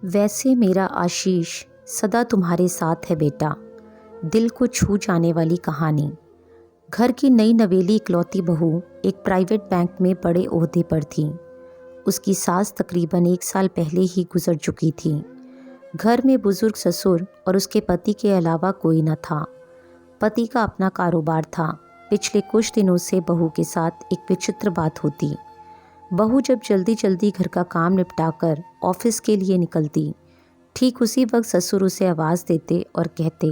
वैसे मेरा आशीष सदा तुम्हारे साथ है बेटा। दिल को छू जाने वाली कहानी। घर की नई नवेली इकलौती बहू एक प्राइवेट बैंक में बड़े ओहदे पर थी। उसकी सास तकरीबन 1 साल पहले ही गुजर चुकी थी। घर में बुजुर्ग ससुर और उसके पति के अलावा कोई न था। पति का अपना कारोबार था। पिछले कुछ दिनों से बहू के साथ एक विचित्र बात होती। बहू जब जल्दी जल्दी घर का काम निपटाकर ऑफिस के लिए निकलती, ठीक उसी वक्त ससुर उसे आवाज़ देते और कहते,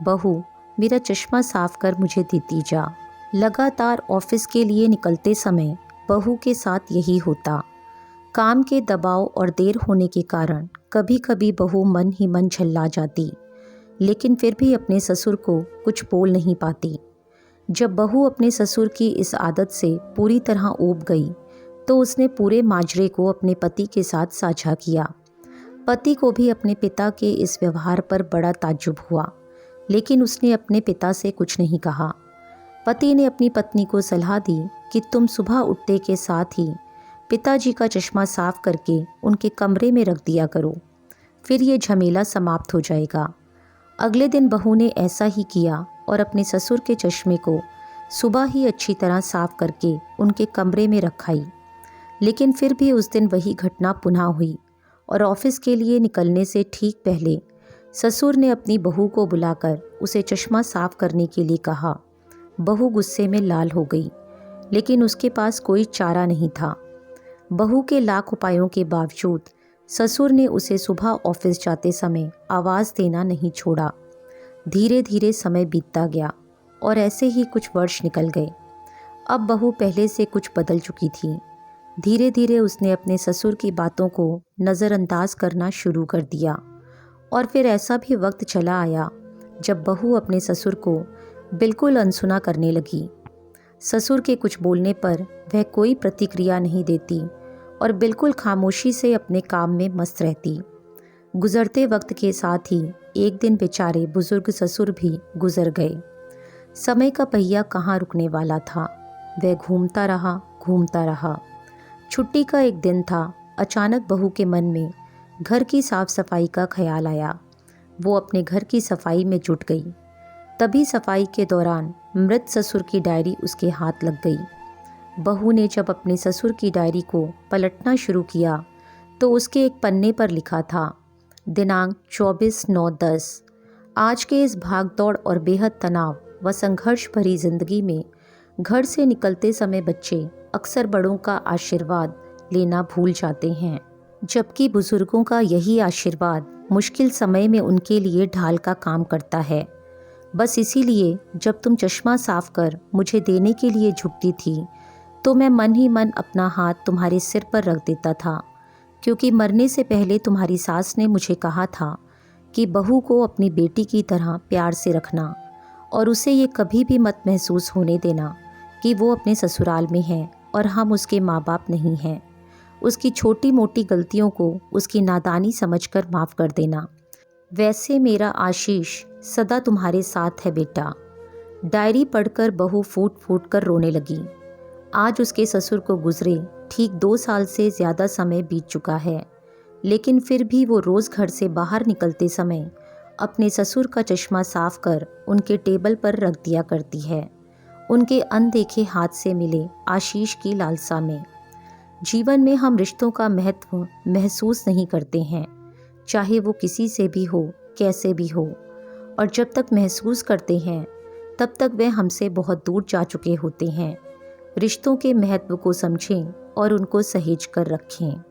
बहू मेरा चश्मा साफ कर मुझे देती जा। लगातार ऑफिस के लिए निकलते समय बहू के साथ यही होता। काम के दबाव और देर होने के कारण कभी कभी बहू मन ही मन झल्ला जाती, लेकिन फिर भी अपने ससुर को कुछ बोल नहीं पाती। जब बहू अपने ससुर की इस आदत से पूरी तरह ऊब गई तो उसने पूरे माजरे को अपने पति के साथ साझा किया। पति को भी अपने पिता के इस व्यवहार पर बड़ा ताज्जुब हुआ, लेकिन उसने अपने पिता से कुछ नहीं कहा। पति ने अपनी पत्नी को सलाह दी कि तुम सुबह उठते के साथ ही पिताजी का चश्मा साफ करके उनके कमरे में रख दिया करो, फिर ये झमेला समाप्त हो जाएगा। अगले दिन बहू ने ऐसा ही किया और अपने ससुर के चश्मे को सुबह ही अच्छी तरह साफ करके उनके कमरे में रखाई। लेकिन फिर भी उस दिन वही घटना पुनः हुई और ऑफिस के लिए निकलने से ठीक पहले ससुर ने अपनी बहू को बुलाकर उसे चश्मा साफ करने के लिए कहा। बहू गुस्से में लाल हो गई, लेकिन उसके पास कोई चारा नहीं था। बहू के लाख उपायों के बावजूद ससुर ने उसे सुबह ऑफिस जाते समय आवाज़ देना नहीं छोड़ा। धीरे धीरे समय बीतता गया और ऐसे ही कुछ वर्ष निकल गए। अब बहू पहले से कुछ बदल चुकी थी। धीरे धीरे उसने अपने ससुर की बातों को नज़रअंदाज करना शुरू कर दिया और फिर ऐसा भी वक्त चला आया जब बहू अपने ससुर को बिल्कुल अनसुना करने लगी। ससुर के कुछ बोलने पर वह कोई प्रतिक्रिया नहीं देती और बिल्कुल खामोशी से अपने काम में मस्त रहती। गुजरते वक्त के साथ ही एक दिन बेचारे बुजुर्ग ससुर भी गुजर गए। समय का पहिया कहाँ रुकने वाला था, वह घूमता रहा। छुट्टी का एक दिन था। अचानक बहू के मन में घर की साफ सफाई का ख्याल आया। वो अपने घर की सफाई में जुट गई। तभी सफाई के दौरान मृत ससुर की डायरी उसके हाथ लग गई। बहू ने जब अपने ससुर की डायरी को पलटना शुरू किया तो उसके एक पन्ने पर लिखा था, दिनांक 24/9/10। आज के इस भागदौड़ और बेहद तनाव व संघर्ष भरी जिंदगी में घर से निकलते समय बच्चे अक्सर बड़ों का आशीर्वाद लेना भूल जाते हैं, जबकि बुजुर्गों का यही आशीर्वाद मुश्किल समय में उनके लिए ढाल का काम करता है। बस इसीलिए जब तुम चश्मा साफ कर मुझे देने के लिए झुकती थी तो मैं मन ही मन अपना हाथ तुम्हारे सिर पर रख देता था, क्योंकि मरने से पहले तुम्हारी सास ने मुझे कहा था कि बहू को अपनी बेटी की तरह प्यार से रखना और उसे ये कभी भी मत महसूस होने देना कि वो अपने ससुराल में है और हम उसके माँ बाप नहीं हैं। उसकी छोटी मोटी गलतियों को उसकी नादानी समझकर माफ़ कर देना। वैसे मेरा आशीष सदा तुम्हारे साथ है बेटा। डायरी पढ़कर बहू फूट फूट कर रोने लगी। आज उसके ससुर को गुजरे ठीक 2 साल से ज़्यादा समय बीत चुका है, लेकिन फिर भी वो रोज़ घर से बाहर निकलते समय अपने ससुर का चश्मा साफ कर उनके टेबल पर रख दिया करती है, उनके अनदेखे हाथ से मिले आशीष की लालसा में। जीवन में हम रिश्तों का महत्व महसूस नहीं करते हैं, चाहे वो किसी से भी हो, कैसे भी हो, और जब तक महसूस करते हैं तब तक वे हमसे बहुत दूर जा चुके होते हैं। रिश्तों के महत्व को समझें और उनको सहेज कर रखें।